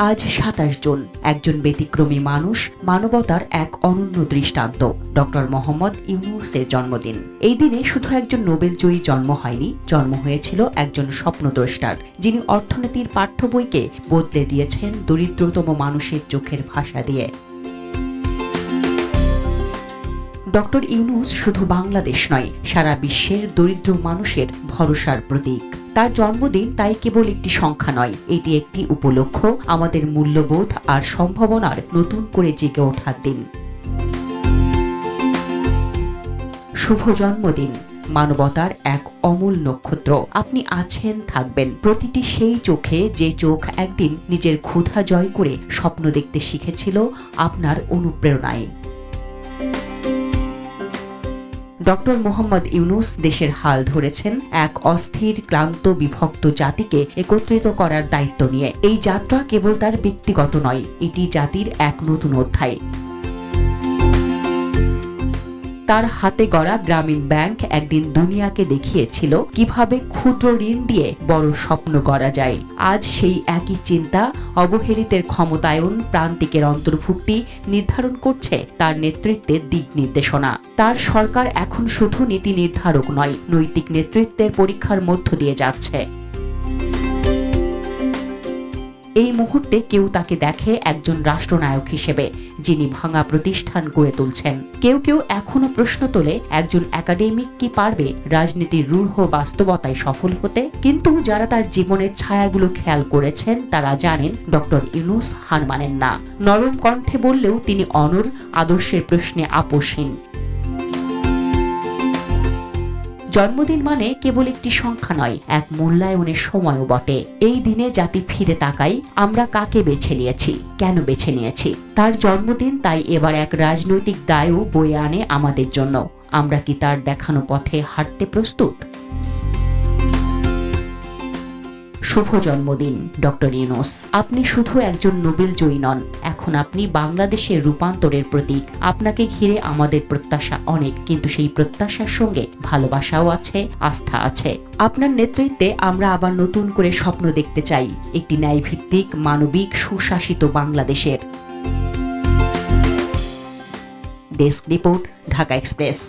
আজ ২৭ জুন, একজন ব্যতিক্রমী মানুষ, মানবতার এক অনন্য দৃষ্টান্ত, ডক্টর মোহাম্মদ ইউনূসের জন্মদিন। এই দিনে শুধু একজন নোবেলজয়ী জন্ম হয়নি, জন্ম হয়েছিল একজন স্বপ্নদ্রষ্টার, যিনি অর্থনীতির পাঠ্য বইকে বদলে দিয়েছেন দরিদ্রতম মানুষের চোখের ভাষা দিয়ে। ডক্টর ইউনূস শুধু বাংলাদেশ নয়, সারা বিশ্বের দরিদ্র মানুষের ভরসার প্রতীক। তার জন্মদিন তাই কেবল একটি সংখ্যা নয়, এটি একটি উপলক্ষ, আমাদের মূল্যবোধ আর সম্ভাবনার নতুন করে জেগে ওঠার দিন। শুভ জন্মদিন, মানবতার এক অমূল নক্ষত্র। আপনি আছেন, থাকবেন প্রতিটি সেই চোখে যে চোখ একদিন নিজের ক্ষুধা জয় করে স্বপ্ন দেখতে শিখেছিল আপনার অনুপ্রেরণায়। ডক্টর মোহাম্মদ ইউনূস দেশের হাল ধরেছেন এক অস্থির, ক্লান্ত, বিভক্ত জাতিকে একত্রিত করার দায়িত্ব নিয়ে। এই যাত্রা কেবল তার ব্যক্তিগত নয়, এটি জাতির এক নতুন অধ্যায়। তার হাতে গড়া গ্রামীণ ব্যাংক একদিন দুনিয়াকে দেখিয়েছিল কিভাবে ক্ষুদ্র ঋণ দিয়ে বড় স্বপ্ন গড়া যায়। আজ সেই একই চিন্তা অবহেলিতের ক্ষমতায়ন, প্রান্তিকের অন্তর্ভুক্তি নির্ধারণ করছে তার নেতৃত্বে দিক নির্দেশনা। তার সরকার এখন শুধু নীতি নির্ধারক নয়, নৈতিক নেতৃত্বের পরীক্ষার মধ্য দিয়ে যাচ্ছে। এই মুহূর্তে কেউ তাকে দেখে একজন রাষ্ট্রনায়ক হিসেবে, যিনি ভাঙা প্রতিষ্ঠান গড়ে তুলছেন। কেউ কেউ এখনো প্রশ্ন তোলে, একজন একাডেমিক কি পারবে রাজনীতির রূঢ় বাস্তবতায় সফল হতে? কিন্তু যারা তার জীবনের ছায়াগুলো খেয়াল করেছেন তারা জানেন ডক্টর ইউনূস হার মানেন না। নরম কণ্ঠে বললেও তিনি অনড়, আদর্শের প্রশ্নে আপোষহীন। জন্মদিন মানে কেবল একটি সংখ্যা নয়, এক মূল্যায়নের সময়ও বটে। এই দিনে জাতি ফিরে তাকাই, আমরা কাকে বেছে নিয়েছি, কেন বেছে নিয়েছি। তার জন্মদিন তাই এবার এক রাজনৈতিক দায়ও বয়ে আনে আমাদের জন্য। আমরা কি তার দেখানো পথে হাঁটতে প্রস্তুত? শুভ জন্মদিন ডক্টর ইউনূস। আপনি শুধু একজন নোবেলজয়ী নন, এখন আপনি বাংলাদেশের রূপান্তরের প্রতীক। আপনাকে ঘিরে আমাদের প্রত্যাশা অনেক, কিন্তু সেই প্রত্যাশার সঙ্গে ভালোবাসাও আছে, আস্থা আছে। আপনার নেতৃত্বে আমরা আবার নতুন করে স্বপ্ন দেখতে চাই, একটি ন্যায়ভিত্তিক, মানবিক, সুশাসিত বাংলাদেশের। Desk report, Dhaka express.